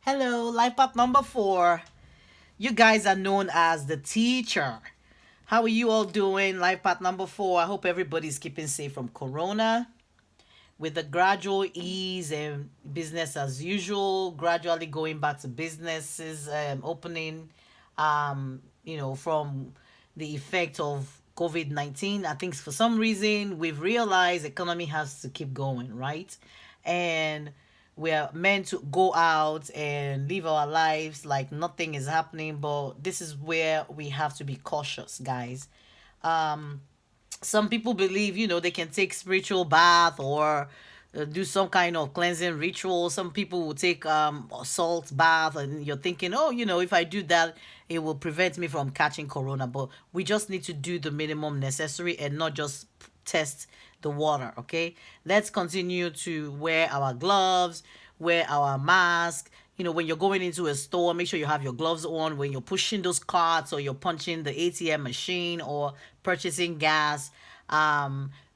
Hello, life path number 4. You guys are known as the teacher. How are you all doing? Life path number 4. I hope everybody's keeping safe from corona. With the gradual ease and business as usual, gradually going back to businesses opening, from the effect of COVID-19. I think for some reason we've realized economy has to keep going, right? And we're meant to go out and live our lives like nothing is happening, but this is where we have to be cautious, guys. Um, some people believe they can take spiritual bath or do some kind of cleansing ritual. Some people will take a salt bath, and you're thinking, oh, if I do that, it will prevent me from catching corona. But we just need to do the minimum necessary and not just test the water. Okay, let's continue to wear our gloves, wear our mask. When you're going into a store, make sure you have your gloves on. When you're pushing those carts or you're punching the ATM machine or purchasing gas,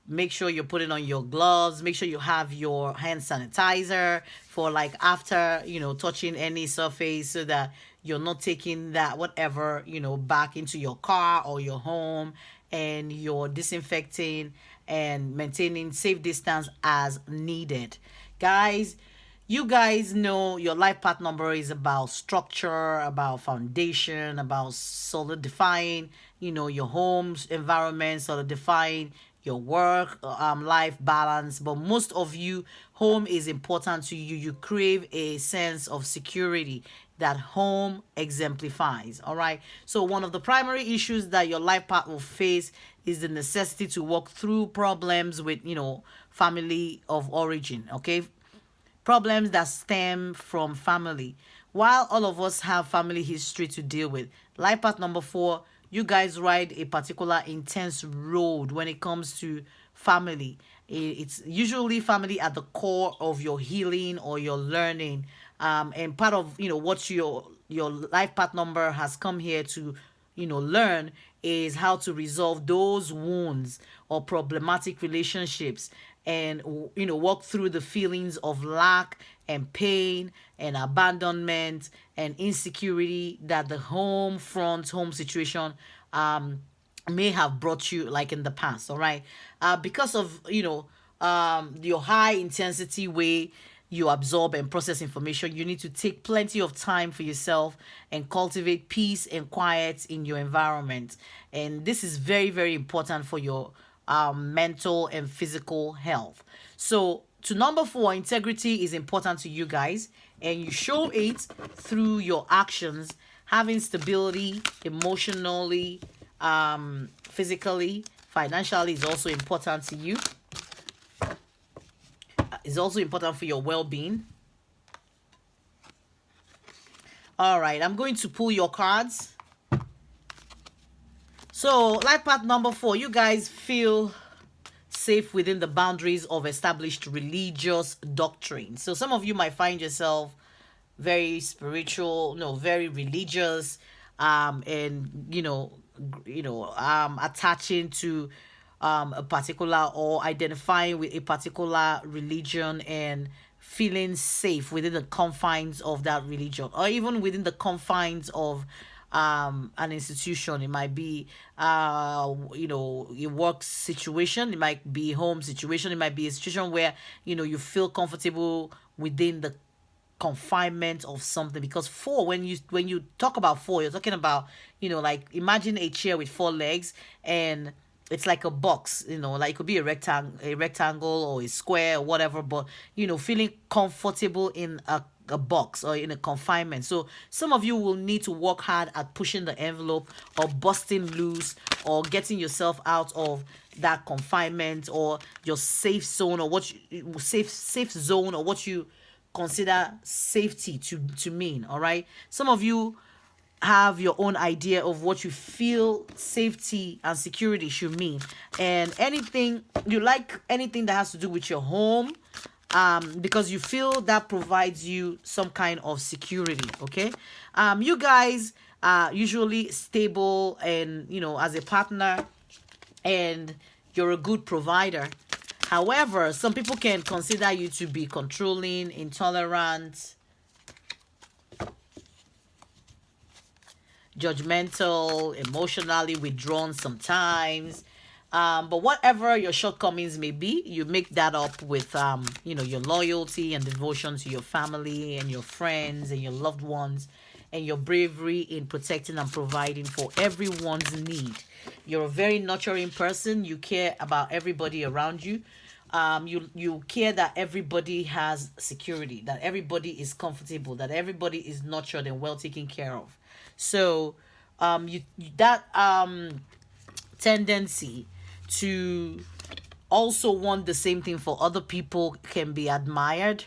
make sure you're putting on your gloves. Make sure you have your hand sanitizer for like after, touching any surface, so that you're not taking that whatever, back into your car or your home, and you're disinfecting and maintaining safe distance as needed. Guys, you guys know your life path number is about structure, about foundation, about solidifying, your home's environment, solidifying your work, life balance. But most of you, home is important to you. You crave a sense of security that home exemplifies. All right. So one of the primary issues that your life path will face is the necessity to work through problems with, family of origin. Okay, problems that stem from family. While all of us have family history to deal with, life path number 4, you guys ride a particular intense road when it comes to family. It's usually family at the core of your healing or your learning. And part of what your life path number has come here to learn is how to resolve those wounds or problematic relationships, and walk through the feelings of lack and pain and abandonment and insecurity that the home situation may have brought you, like in the past. All right, because of your high intensity way you absorb and process information, you need to take plenty of time for yourself and cultivate peace and quiet in your environment. And this is very, very important for your mental and physical health. So, to number 4, integrity is important to you guys, and you show it through your actions. Having stability emotionally, physically, financially is also important to you. Is also important for your well-being. All right, I'm going to pull your cards. So, life path number 4, you guys feel safe within the boundaries of established religious doctrine. So, some of you might find yourself very spiritual, no, very religious, and attaching to a particular, or identifying with a particular religion, and feeling safe within the confines of that religion, or even within the confines of an institution. It might be a work situation, it might be home situation, it might be a situation where you feel comfortable within the confinement of something. Because 4, when you talk about 4, you're talking about like, imagine a chair with 4 legs, and it's like a box, like it could be a rectangle or a square or whatever, but feeling comfortable in a box or in a confinement. So some of you will need to work hard at pushing the envelope, or busting loose, or getting yourself out of that confinement, or your safe zone, or safe zone, or what you consider safety to mean. All right, some of you have your own idea of what you feel safety and security should mean, and anything that has to do with your home, because you feel that provides you some kind of security. Okay, you guys are usually stable, and as a partner, and you're a good provider. However, some people can consider you to be controlling, intolerant, judgmental, emotionally withdrawn sometimes. But whatever your shortcomings may be, you make that up with your loyalty and devotion to your family and your friends and your loved ones, and your bravery in protecting and providing for everyone's need. You're a very nurturing person. You care about everybody around you. You care that everybody has security, that everybody is comfortable, that everybody is nurtured and well taken care of. So that tendency to also want the same thing for other people can be admired.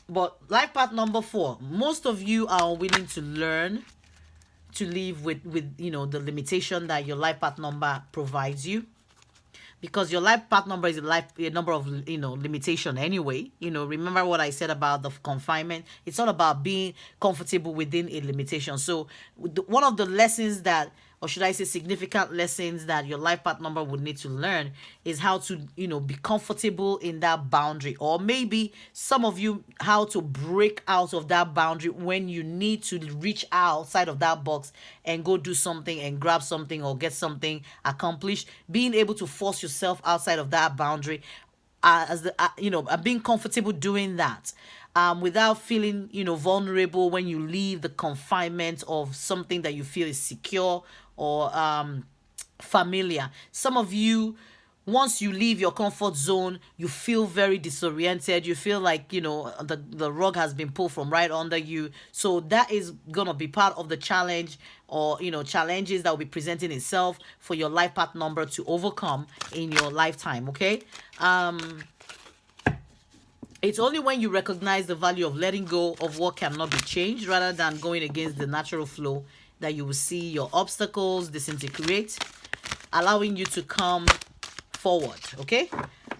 But life path number 4, most of you are willing to learn to live with the limitation that your life path number provides you, because your life path number is a number of limitation anyway. Remember what I said about the confinement. It's all about being comfortable within a limitation. So one of the lessons that, or should I say significant lessons, that your life path number would need to learn is how to be comfortable in that boundary, or maybe some of you, how to break out of that boundary when you need to reach outside of that box and go do something and grab something or get something accomplished. Being able to force yourself outside of that boundary, being comfortable doing that, without feeling vulnerable when you leave the confinement of something that you feel is secure or familiar. Some of you, once you leave your comfort zone, you feel very disoriented. You feel like the rug has been pulled from right under you. So that is gonna be part of the challenge, or challenges that will be presenting itself for your life path number to overcome in your lifetime. Okay. It's only when you recognize the value of letting go of what cannot be changed, rather than going against the natural flow, that you will see your obstacles disintegrate, allowing you to come forward. Okay.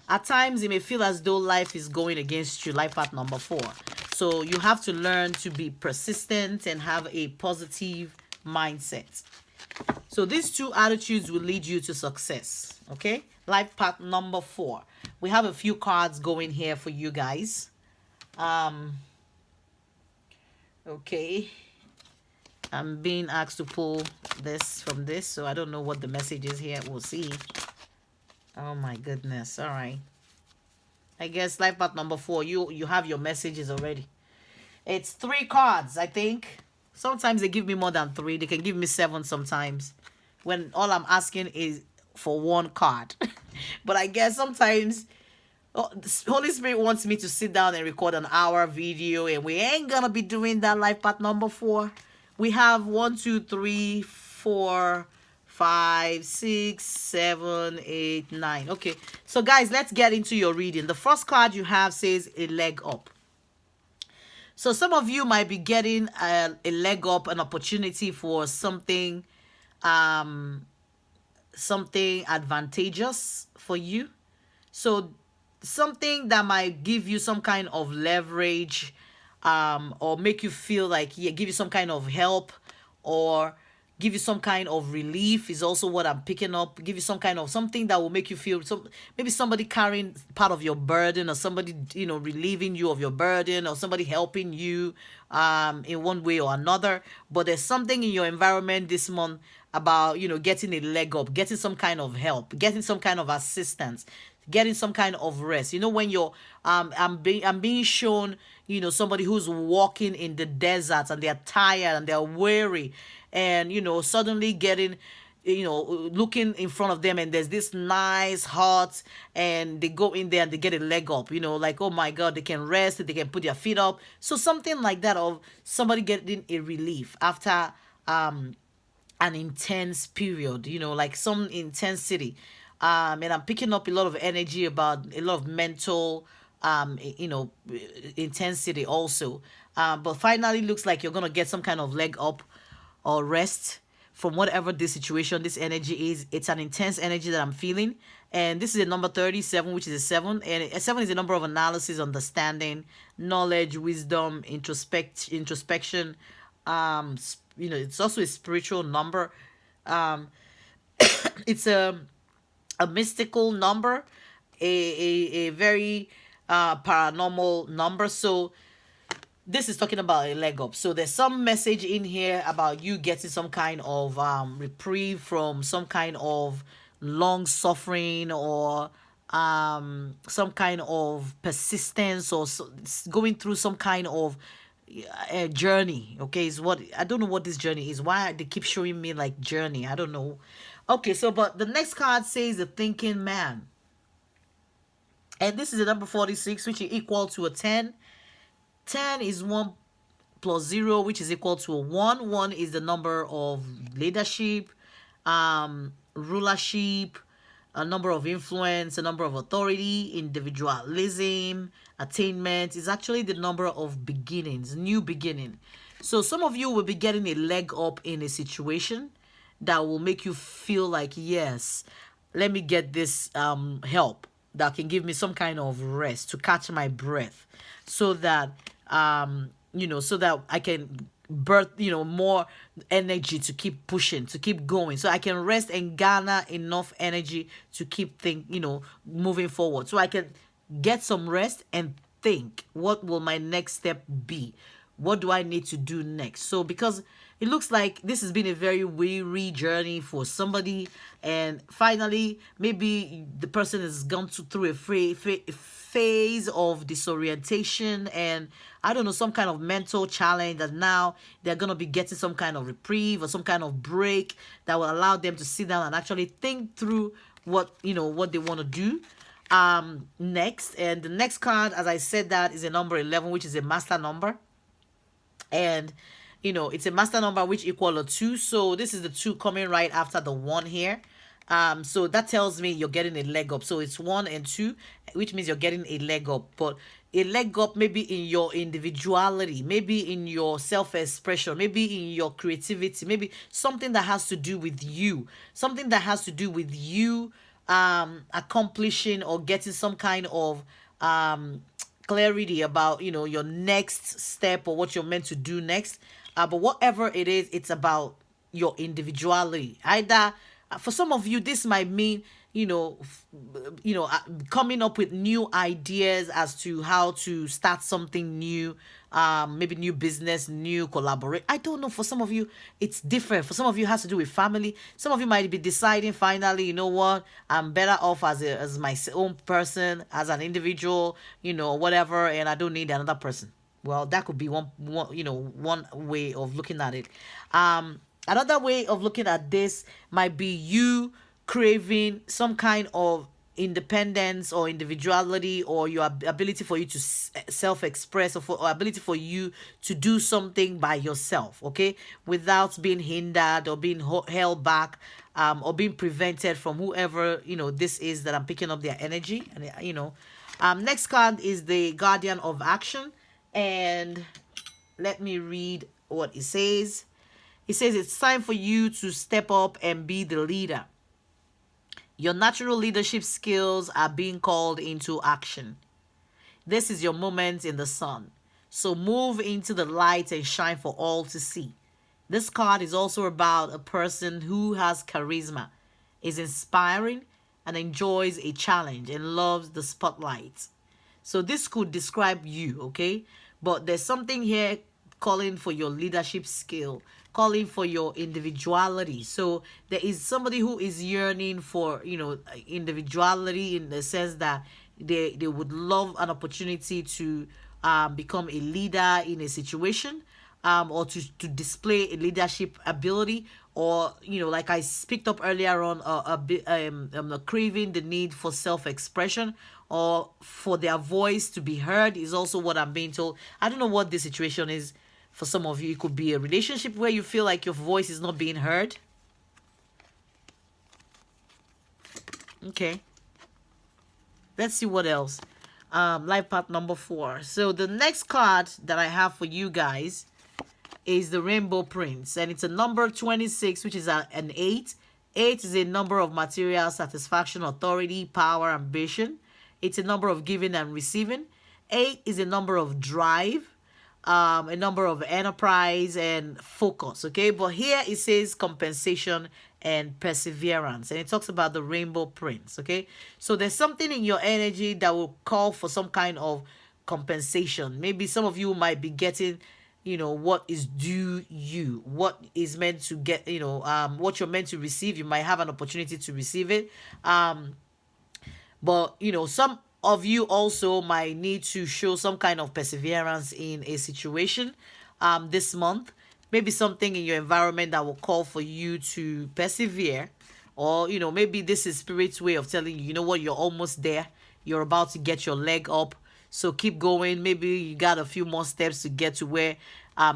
At times it may feel as though life is going against you, life path number 4. So you have to learn to be persistent and have a positive mindset. So these two attitudes will lead you to success. Okay. Life path number 4. We have a few cards going here for you guys. Okay. I'm being asked to pull this from this, so I don't know what the message is here. We'll see. Oh my goodness. All right. I guess life path number 4, you have your messages already. It's 3 cards, I think. Sometimes they give me more than 3. They can give me 7 sometimes, when all I'm asking is for 1 card. But I guess sometimes the Holy Spirit wants me to sit down and record an hour video, and we ain't gonna be doing that. Life path number 4. We have 1, 2, 3, 4, 5, 6, 7, 8, 9. Okay, so guys, let's get into your reading. The first card you have says a leg up. So some of you might be getting a leg up, an opportunity for something something advantageous for you. So something that might give you some kind of leverage, or make you feel like, yeah, give you some kind of help, or give you some kind of relief is also what I'm picking up. Give you some kind of something that will make you feel maybe somebody carrying part of your burden, or somebody relieving you of your burden, or somebody helping you in one way or another. But there's something in your environment this month about getting a leg up, getting some kind of help, getting some kind of assistance, getting some kind of rest. When you're I'm being shown somebody who's walking in the desert, and they're tired and they're weary, and suddenly getting looking in front of them, and there's this nice hut, and they go in there and they get a leg up, like, oh my God, they can rest, they can put their feet up. So something like that, of somebody getting a relief after an intense period, like some intensity. And I'm picking up a lot of energy about a lot of mental intensity also. But finally looks like you're gonna get some kind of leg up or rest from whatever this situation, this energy is. It's an intense energy that I'm feeling. And this is a number 37, which is a 7. And a 7 is a number of analysis, understanding, knowledge, wisdom, introspection. It's also a spiritual number. It's a mystical number, a very paranormal number. So this is talking about a leg up. So there's some message in here about you getting some kind of reprieve from some kind of long suffering, or some kind of persistence, or going through some kind of a journey. Okay, is what I don't know what this journey is. Why they keep showing me like journey? I don't know. Okay, so but the next card says the thinking man, and this is the number 46, which is equal to a 10. 10 is 1 plus 0, which is equal to a 1. 1 is the number of leadership, rulership, a number of influence, a number of authority, individualism, attainment. Is actually the number of beginnings, new beginning. So some of you will be getting a leg up in a situation that will make you feel like, yes, let me get this help that can give me some kind of rest to catch my breath, so that so that I can birth more energy to keep pushing, to keep going, so I can rest and garner enough energy to keep moving forward, so I can get some rest and think, what will my next step be? What do I need to do next? So because it looks like this has been a very weary journey for somebody, and finally maybe the person has gone through a phase of disorientation, and I don't know, some kind of mental challenge, that now they're going to be getting some kind of reprieve or some kind of break that will allow them to sit down and actually think through what they want to do next. And the next card, as I said, that is a number 11, which is a master number, and it's a master number which equal to 2. So this is the 2 coming right after the 1 here. So that tells me you're getting a leg up. So it's 1 and 2, which means you're getting a leg up. But a leg up maybe in your individuality, maybe in your self-expression, maybe in your creativity, maybe something that has to do with you, something that has to do with you accomplishing or getting some kind of clarity about your next step, or what you're meant to do next. But whatever it is, it's about your individuality. Either for some of you, this might mean coming up with new ideas as to how to start something new, maybe new business, new collaborate. I don't know. For some of you, it's different. For some of you, it has to do with family. Some of you might be deciding finally, you know what, I'm better off as my own person, as an individual, whatever, and I don't need another person. Well, that could be one way of looking at it. Another way of looking at this might be you craving some kind of independence or individuality, or your ability for you to self-express, or ability for you to do something by yourself, okay, without being hindered or being held back, or being prevented from whoever this is that I'm picking up their energy. And next card is the guardian of action, and let me read what it says. It says it's time for you to step up and be the leader. Your natural leadership skills are being called into action. This is your moment in the sun. So move into the light and shine for all to see. This card is also about a person who has charisma, is inspiring, and enjoys a challenge and loves the spotlight. So this could describe you, okay? But there's something here calling for your leadership skill, calling for your individuality. So there is somebody who is yearning for, individuality, in the sense that they would love an opportunity to become a leader in a situation, or to display a leadership ability, or like I picked up earlier on, craving the need for self-expression, or for their voice to be heard, is also what I'm being told. I don't know what the situation is. For some of you, it could be a relationship where you feel like your voice is not being heard. Okay, let's see what else. Life path number 4. So the next card that I have for you guys is the Rainbow Prince, and it's a number 26, which is an 8. 8 is a number of material satisfaction, authority, power, ambition. It's a number of giving and receiving. 8 is a number of drive, a number of enterprise and focus. Okay, but here it says compensation and perseverance, and it talks about the Rainbow Prince. Okay, so there's something in your energy that will call for some kind of compensation. Maybe some of you might be getting, what is due you, what is meant to get, what you're meant to receive. You might have an opportunity to receive it. But some of you also might need to show some kind of perseverance in a situation this month. Maybe something in your environment that will call for you to persevere. Or maybe this is spirit's way of telling you, you know what, you're almost there, you're about to get your leg up, so keep going. Maybe you got a few more steps to get to where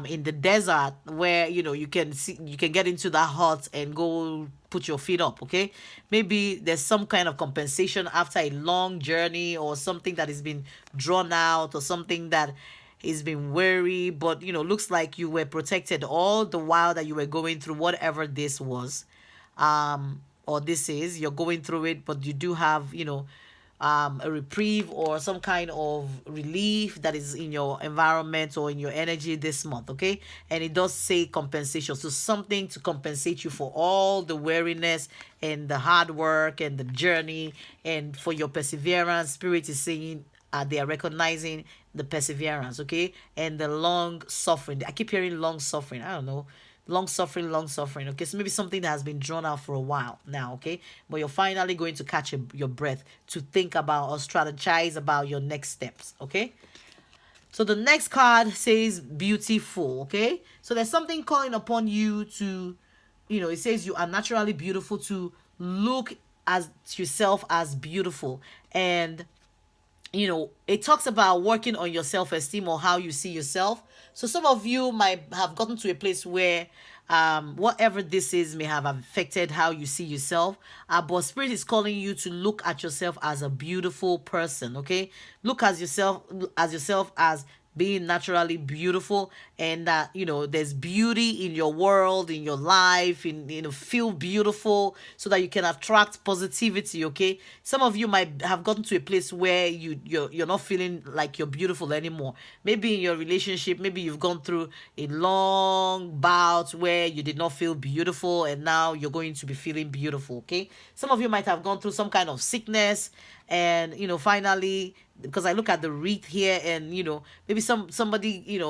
in the desert, where you can see, you can get into that hut and go put your feet up. Okay, maybe there's some kind of compensation after a long journey, or something that has been drawn out, or something that has been weary, but looks like you were protected all the while that you were going through whatever this was, or this is, you're going through it, but you do have a reprieve or some kind of relief that is in your environment or in your energy this month. Okay, and it does say compensation, so something to compensate you for all the weariness and the hard work and the journey, and for your perseverance. Spirit is saying they are recognizing the perseverance, okay, and the long suffering. I keep hearing long suffering. I don't know, long suffering, long suffering. Okay, so maybe something that has been drawn out for a while now. Okay, but you're finally going to catch your breath to think about or strategize about your next steps. Okay, so the next card says beautiful. Okay, so there's something calling upon you to, it says you are naturally beautiful, to look as yourself as beautiful. And it talks about working on your self-esteem, or how you see yourself. So some of you might have gotten to a place where whatever this is may have affected how you see yourself. But Spirit is calling you to look at yourself as a beautiful person. Okay, look at yourself as being naturally beautiful, and that there's beauty in your world, in your life, in feel beautiful, so that you can attract positivity. Okay, some of you might have gotten to a place where you're not feeling like you're beautiful anymore. Maybe in your relationship, maybe you've gone through a long bout where you did not feel beautiful, and now you're going to be feeling beautiful. Okay, some of you might have gone through some kind of sickness, and finally, because I look at the wreath here, and maybe somebody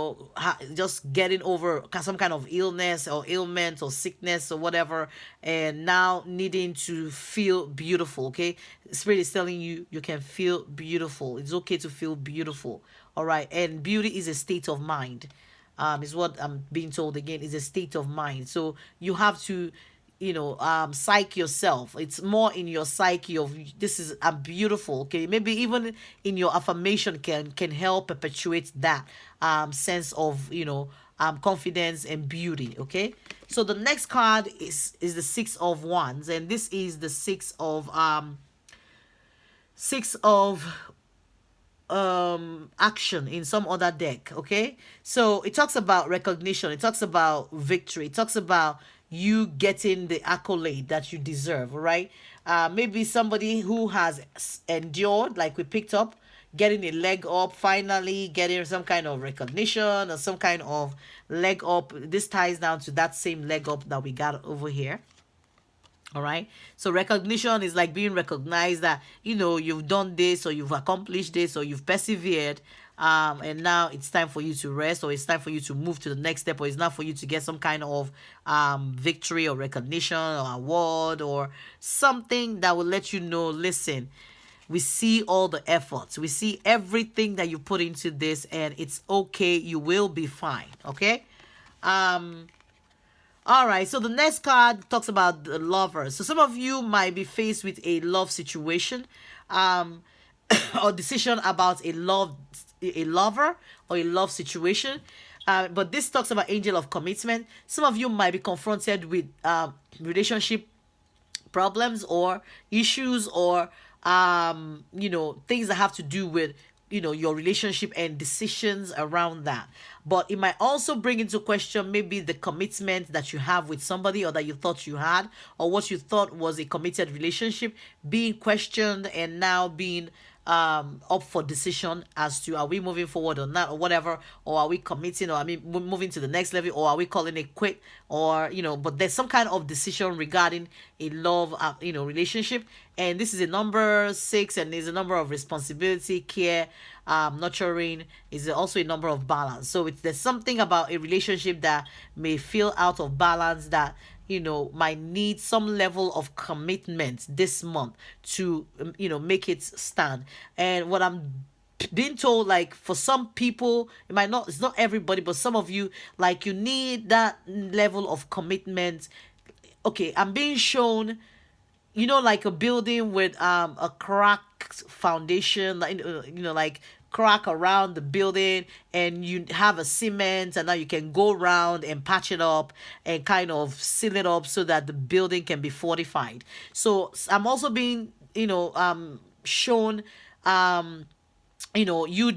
just getting over some kind of illness or ailment or sickness or whatever, and now needing to feel beautiful. Okay, Spirit is telling you you can feel beautiful. It's okay to feel beautiful. All right, and beauty is a state of mind. Is what I'm being told. Again, is a state of mind. So you have to psyche yourself. It's more in your psyche of, this is, I'm beautiful. Okay, maybe even in your affirmation can help perpetuate that sense of confidence and beauty. Okay, so the next card is the Six of Wands, and this is the six of action in some other deck. Okay, so it talks about recognition, it talks about victory, it talks about you getting the accolade that you deserve. Right, maybe somebody who has endured, like we picked up, getting a leg up, finally getting some kind of recognition or some kind of leg up. This ties down to that same leg up that we got over here. All right, so recognition is like being recognized that you've done this, or you've accomplished this, or you've persevered, and now it's time for you to rest, or it's time for you to move to the next step, or it's not for you to get some kind of victory or recognition or award or something that will let you know, listen, we see all the efforts, we see everything that you put into this, and it's okay, you will be fine. Okay, all right, so the next card talks about the lovers. So some of you might be faced with a love situation, or decision about a lover or a love situation. But this talks about angel of commitment. Some of you might be confronted with relationship problems or issues, or things that have to do with your relationship and decisions around that. But it might also bring into question maybe the commitment that you have with somebody, or that you thought you had, or what you thought was a committed relationship being questioned, and now being up for decision as to, are we moving forward or not, or whatever, or are we committing, or I mean moving to the next level, or are we calling it quit, or but there's some kind of decision regarding a love relationship. And this is a number 6, and there's a number of responsibility, care, nurturing, is also a number of balance. So there's something about a relationship that may feel out of balance, that might need some level of commitment this month to make it stand. And what I'm being told, like, for some people, it's not everybody, but some of you, like, you need that level of commitment. Okay, I'm being shown, like a building with a cracked foundation, like like crack around the building, and you have a cement, and now you can go around and patch it up and kind of seal it up so that the building can be fortified. So I'm also being shown you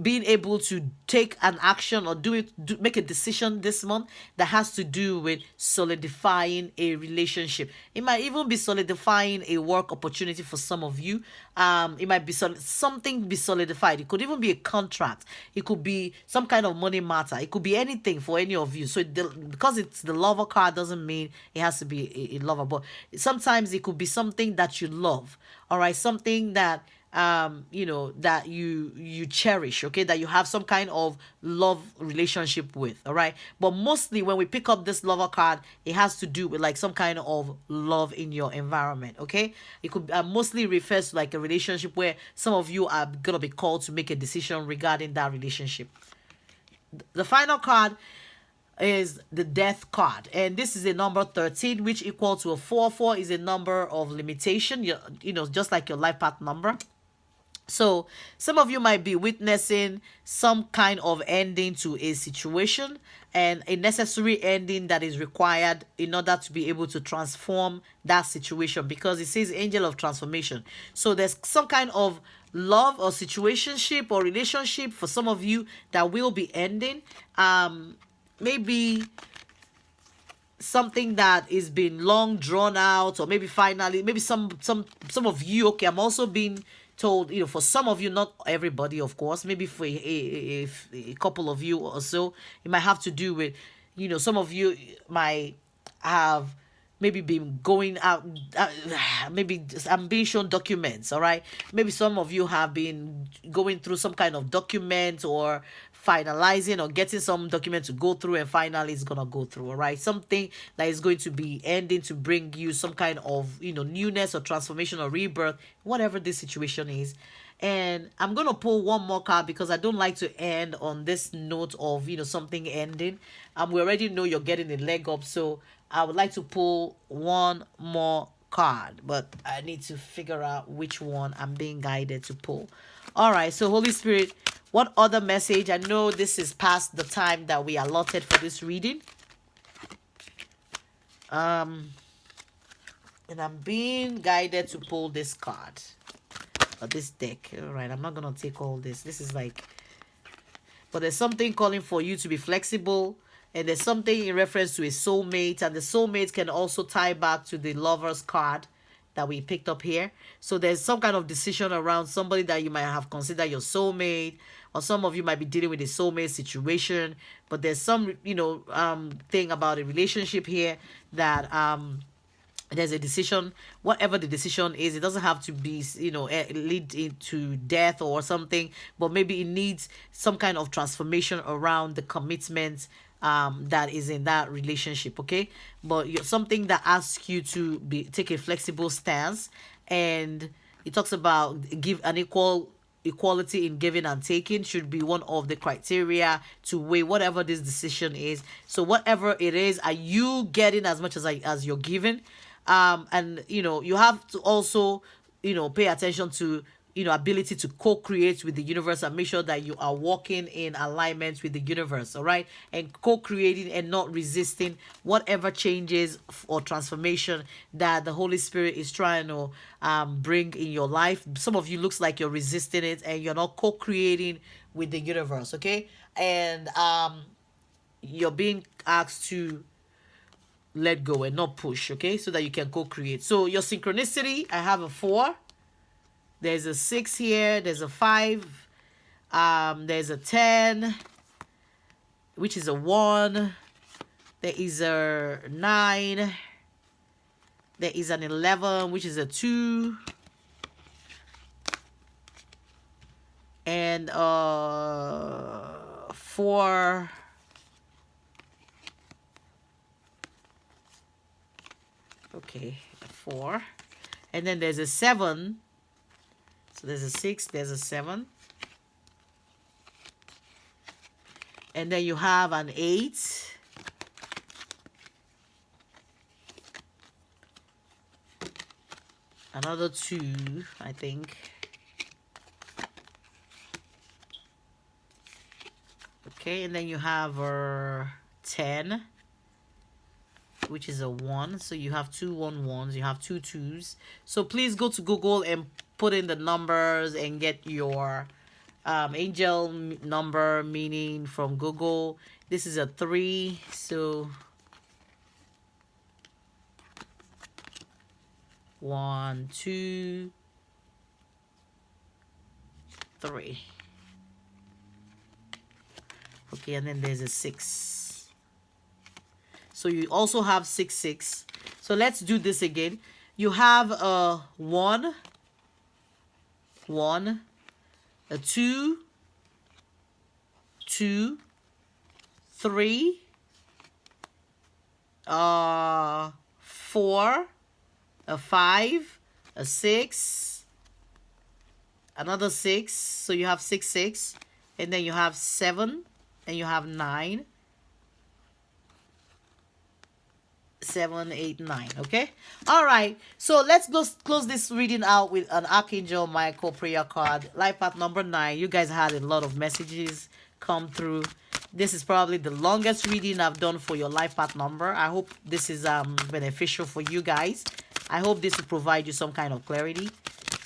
being able to take an action, or make a decision this month that has to do with solidifying a relationship. It might even be solidifying a work opportunity for some of you. It might be something be solidified. It could even be a contract. It could be some kind of money matter. It could be anything for any of you. So because it's the lover card, doesn't mean it has to be a lover, but sometimes it could be something that you love. All right, something that that you cherish, okay, that you have some kind of love relationship with. All right, but mostly when we pick up this lover card, it has to do with like some kind of love in your environment. Okay, it could mostly refers to like a relationship where some of you are gonna be called to make a decision regarding that relationship. The final card is the death card, and this is a number 13, which equal to a 4. Is a number of limitation, just like your life path number. So some of you might be witnessing some kind of ending to a situation, and a necessary ending that is required in order to be able to transform that situation, because it says angel of transformation. So there's some kind of love or situationship or relationship for some of you that will be ending. Maybe something that is been long drawn out, or maybe finally, maybe some of you. Okay, I'm also being told, for some of you, not everybody, of course, maybe for a couple of you or so, it might have to do with, some of you might have maybe been going out, maybe I'm being shown documents. All right, maybe some of you have been going through some kind of document, or finalizing or getting some document to go through, and finally it's gonna go through. All right, something that is going to be ending to bring you some kind of newness or transformation or rebirth, whatever this situation is. And I'm gonna pull one more card, because I don't like to end on this note of something ending. We already know you're getting a leg up, so I would like to pull one more card, but I need to figure out which one I'm being guided to pull. All right, so Holy Spirit, what other message? I know this is past the time that we allotted for this reading. And I'm being guided to pull this card, or this deck. All right, I'm not gonna take all this. This is like, but there's something calling for you to be flexible, and there's something in reference to a soulmate, and the soulmate can also tie back to the lover's card that we picked up here. So there's some kind of decision around somebody that you might have considered your soulmate, or some of you might be dealing with a soulmate situation, but there's some thing about a relationship here that there's a decision. Whatever the decision is, it doesn't have to be lead into death or something, but maybe it needs some kind of transformation around the commitment that is in that relationship. Okay, but something that asks you to take a flexible stance, and it talks about give an equality in giving and taking should be one of the criteria to weigh whatever this decision is. So whatever it is, are you getting as much as you're giving? And you have to also pay attention to ability to co-create with the universe, and make sure that you are walking in alignment with the universe. All right, and co-creating and not resisting whatever changes or transformation that the Holy Spirit is trying to bring in your life. Some of you looks like you're resisting it, and you're not co-creating with the universe. Okay, and you're being asked to let go and not push, okay, so that you can co-create. So your synchronicity, I have a 4. There's a 6 here. There's a 5. There's a 10, which is a 1. There is a 9. There is an 11, which is a 2. And 4. Okay, 4. And then there's a 7. So there's a 6, there's a 7. And then you have an 8. Another 2, I think. Okay, and then you have a 10, which is a 1. So you have 2 1s, you have 2 2s. So please go to Google and put in the numbers and get your angel number meaning from Google. This is a 3, so 1 2 3. Okay, and then there's a 6. So you also have 6 6. So let's do this again. You have a 1 1, a 2 2, 3, 4, a 5, a 6, another 6. So you have 6 6, and then you have 7, and you have 9. 7 8 9. Okay, all right, so let's close this reading out with an Archangel Michael prayer card. Life path number 9. You guys had a lot of messages come through. This is probably the longest reading I've done for your life path number. I hope this is beneficial for you guys. I hope this will provide you some kind of clarity,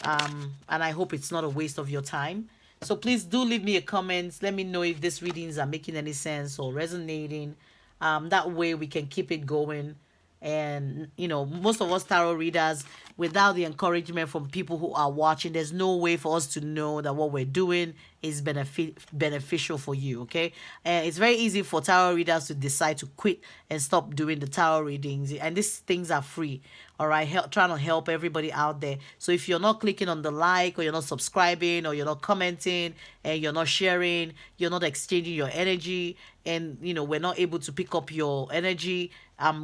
and I hope it's not a waste of your time. So please do leave me a comment. Let me know if these readings are making any sense or resonating. That way we can keep it going. And most of us tarot readers, without the encouragement from people who are watching, there's no way for us to know that what we're doing is beneficial for you. Okay, and it's very easy for tarot readers to decide to quit and stop doing the tarot readings, and these things are free. All right, trying to help everybody out there. So if you're not clicking on the like, or you're not subscribing, or you're not commenting, and you're not sharing, you're not exchanging your energy, and we're not able to pick up your energy,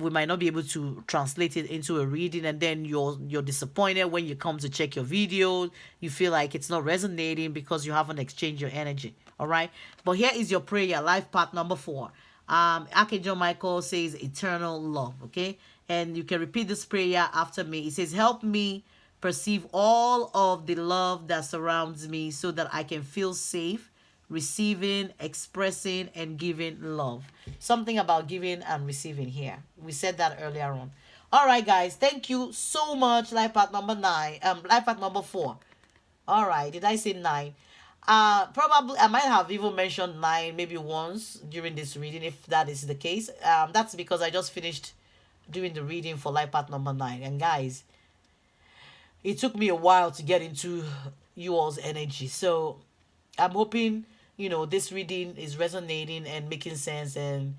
we might not be able to translate it into a reading, and then you're disappointed when you come to check your video. You feel like it's not resonating because you haven't exchanged your energy. All right, but here is your prayer, life path number 4. Archangel Michael says eternal love. Okay, and you can repeat this prayer after me. It says, help me perceive all of the love that surrounds me so that I can feel safe receiving, expressing, and giving love. Something about giving and receiving here. We said that earlier on. All right, guys. Thank you so much. Life path number 9. Life path number 4. All right. Did I say 9? Probably I might have even mentioned 9 maybe once during this reading, if that is the case. That's because I just finished doing the reading for life path number 9. And guys, it took me a while to get into you all's energy. So I'm hoping this reading is resonating and making sense, and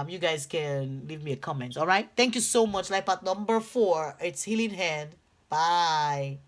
you guys can leave me a comment. All right, thank you so much. Life path number 4, it's healing hand. Bye.